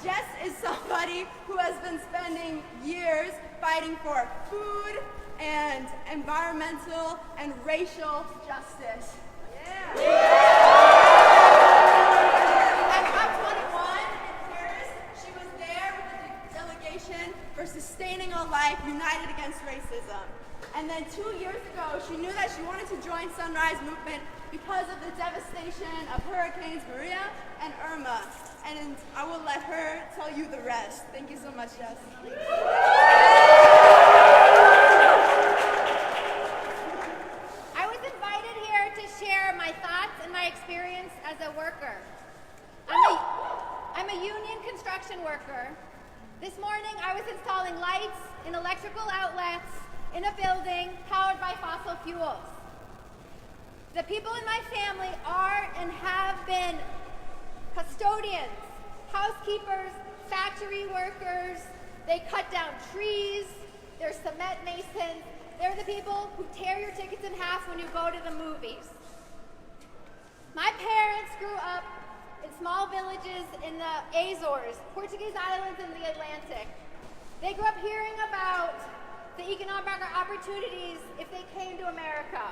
Jess is somebody who has been spending years fighting for food and environmental and racial justice. At COP21 in Paris, she was there with the delegation for Sustaining a Life United Against Racism. And then 2 years ago, she knew that she wanted to join Sunrise Movement because of the devastation of Hurricanes Maria and Irma. And I will let her tell you the rest. Thank you so much, Jess. I was invited here to share my thoughts and my experience as a worker. I'm a union construction worker. This morning, I was installing lights and electrical outlets in a building powered by fossil fuels. The people in my family are and have been custodians, housekeepers, factory workers. They cut down trees. They're cement masons. They're the people who tear your tickets in half when you go to the movies. My parents grew up in small villages in the Azores, Portuguese islands in the Atlantic. They grew up hearing about the economic opportunities if they came to America.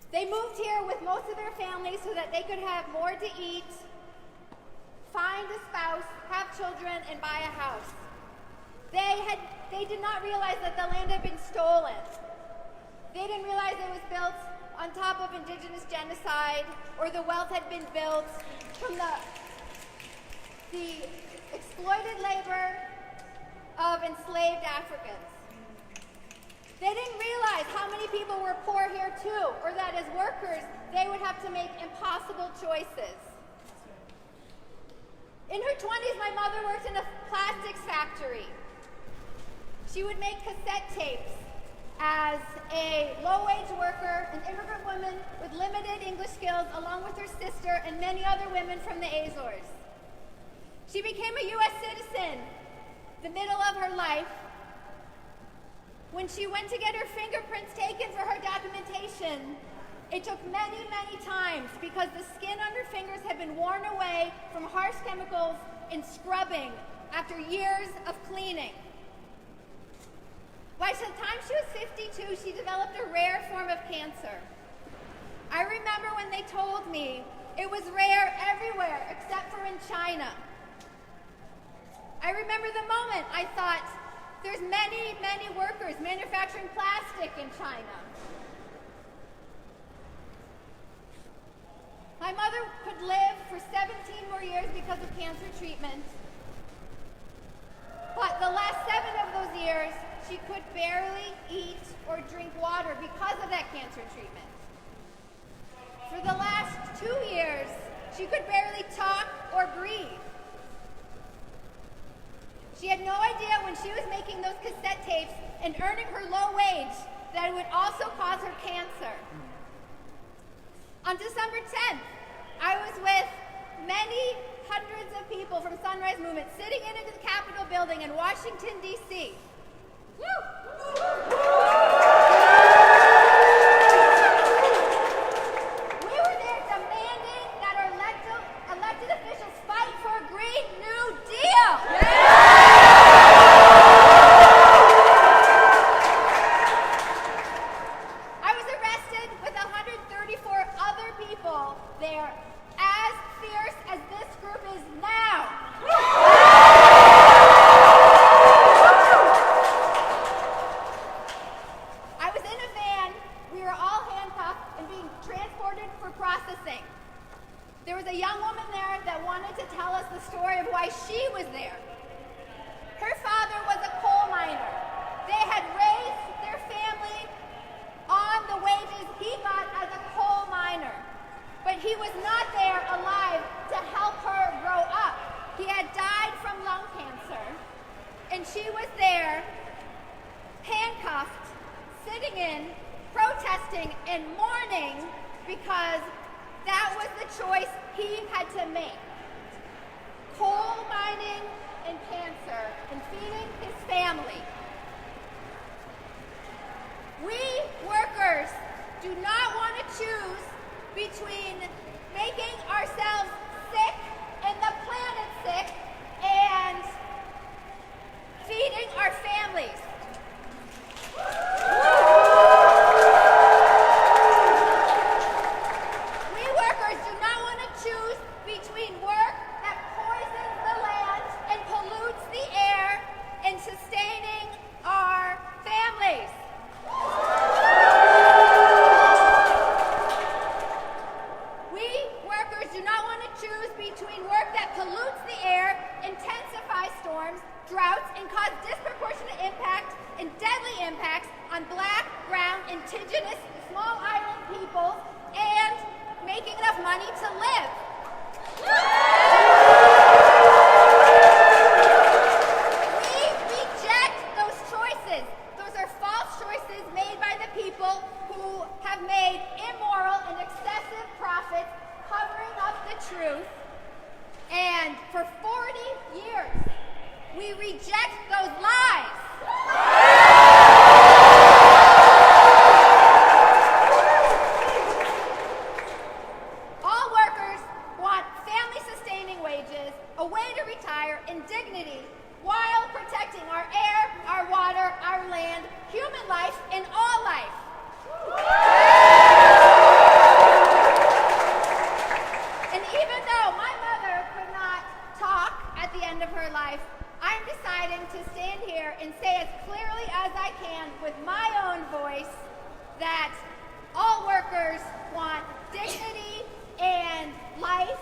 They moved here with most of their families so that they could have more to eat, find a spouse, have children, and buy a house. They did not realize that the land had been stolen. They didn't realize it was built on top of indigenous genocide, or the wealth had been built from the exploited labor of enslaved Africans. They didn't realize how many people were poor here too, or that as workers, they would have to make impossible choices. In her 20s, my mother worked in a plastics factory. She would make cassette tapes as a low-wage worker, an immigrant woman with limited English skills, along with her sister and many other women from the Azores. She became a U.S. citizen the middle of her life. When she went to get her fingerprints taken for her documentation, it took many, many times because the skin on her fingers had been worn away from harsh chemicals and scrubbing after years of cleaning. By the time she was 52, she developed a rare form of cancer. I remember when they told me it was rare everywhere except for in China. I remember the moment I thought, there's many, many workers manufacturing plastic in China. My mother could live for 17 more years because of cancer treatment. But the last 7 of those years, she could barely eat or drink water because of that cancer treatment. For the last 2 years, she could barely talk or breathe. She had no idea when she was making those cassette tapes and earning her low wage that it would also cause her cancer. On December 10th, I was with many hundreds of people from Sunrise Movement sitting in the Capitol building in Washington, D.C. We were there demanding that our elected officials fight for a Green New Deal. I was arrested with 134 other people there, as fierce as this group is now. I was in a van. We were all handcuffed and being transported for processing. There was a young woman there that wanted to tell us the story of why she was there. Her father was a coal miner. They had raised their family on the wages he got as a coal miner. But he was not there alive to help her grow up. He had died from lung cancer. And she was there, handcuffed, sitting in, protesting, and mourning because that was the choice he had to make. Coal mining and cancer and feeding his family. We workers do not want to choose between making ourselves sick indigenous small island peoples and making enough money to live. We reject those choices. Those are false choices made by the people who have made immoral and excessive profits covering up the truth. And for 40 years, we reject those lies. All workers want family-sustaining wages, a way to retire, and dignity, while protecting our air, our water, our land, human life, and all life. And even though my mother could not talk at the end of her life, I'm deciding to stand here and say as clearly as I can with my own voice that all workers want dignity and life,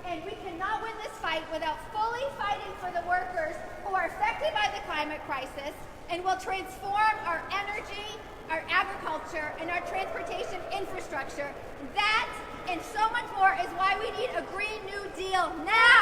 and we cannot win this fight without fully fighting for the workers who are affected by the climate crisis and will transform our energy, our agriculture, and our transportation infrastructure. That and so much more is why we need a Green New Deal now.